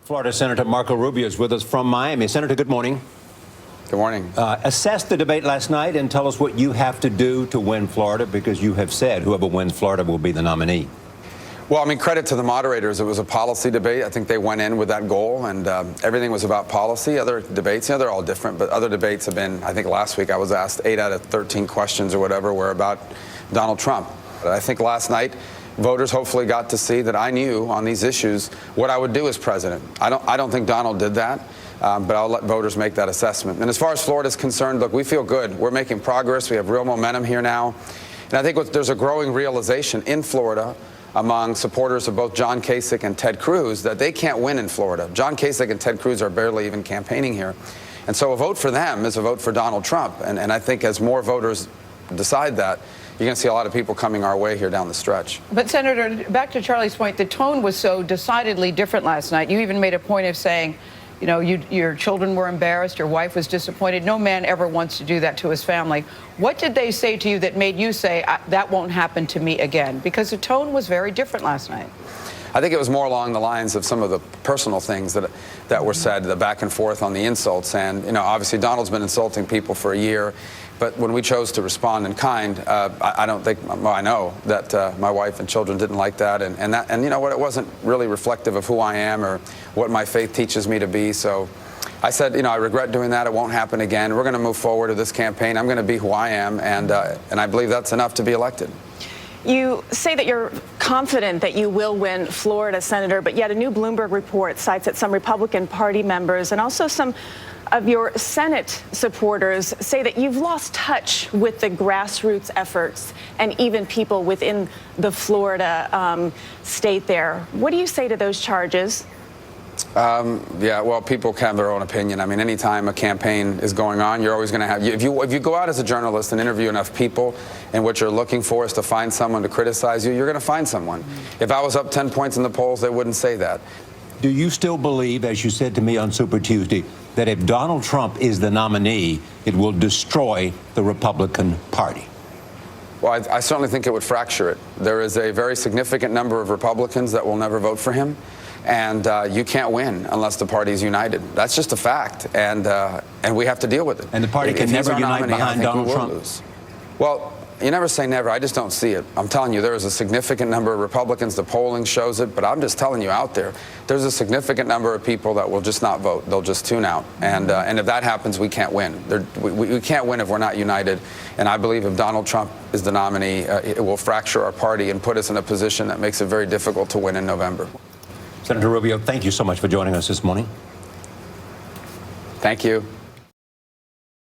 Florida Senator Marco Rubio is with us from Miami. Senator, good morning. Good morning. Assess the debate last night and tell us what you have to do to win Florida, because you have said whoever wins Florida will be the nominee. Well, I mean, credit to the moderators. It was a policy debate. I think they went in with that goal, and everything was about policy. Other debates, they're all different, but other debates have been, I think last week I was asked 8 out of 13 questions or whatever were about Donald Trump. But I think last night, voters hopefully got to see that I knew on these issues what I would do as president. I don't think Donald did that, but I'll let voters make that assessment. And as far as Florida is concerned, look, we feel good. We're making progress. We have real momentum here now. And I think there's a growing realization in Florida among supporters of both John Kasich and Ted Cruz that they can't win in Florida. John Kasich and Ted Cruz are barely even campaigning here. And so a vote for them is a vote for Donald Trump. And I think as more voters decide that, you're going to see a lot of people coming our way here down the stretch. But, Senator, back to Charlie's point, the tone was so decidedly different last night. You even made a point of saying, you know, your children were embarrassed, your wife was disappointed. No man ever wants to do that to his family. What did they say to you that made you say, that won't happen to me again? Because the tone was very different last night. I think it was more along the lines of some of the personal things that were said, the back and forth on the insults. And, you know, obviously Donald's been insulting people for a year. But when we chose to respond in kind, I don't think, well, I know that my wife and children didn't like that. And you know what, it wasn't really reflective of who I am or what my faith teaches me to be. So I said, you know, I regret doing that. It won't happen again. We're going to move forward with this campaign. I'm going to be who I am. And I believe that's enough to be elected. You say that you're confident that you will win Florida, Senator, but yet a new Bloomberg report cites that some Republican Party members and also some of your Senate supporters say that you've lost touch with the grassroots efforts and even people within the Florida state there. What do you say to those charges? Yeah, well, people have their own opinion. I mean, anytime a campaign is going on, you're always going to have, if you go out as a journalist and interview enough people and what you're looking for is to find someone to criticize you, you're going to find someone. If I was up 10 points in the polls, they wouldn't say that. Do you still believe, as you said to me on Super Tuesday, that if Donald Trump is the nominee, it will destroy the Republican Party? Well, I certainly think it would fracture it. There is a very significant number of Republicans that will never vote for him. And you can't win unless the party is united. That's just a fact, and we have to deal with it. And the party can never unite behind Donald Trump? Lose. Well, you never say never. I just don't see it. I'm telling you, there is a significant number of Republicans. The polling shows it, but I'm just telling you out there, there's a significant number of people that will just not vote. They'll just tune out. And if that happens, we can't win. We can't win if we're not united. And I believe if Donald Trump is the nominee, it will fracture our party and put us in a position that makes it very difficult to win in November. Senator Rubio, thank you so much for joining us this morning. Thank you.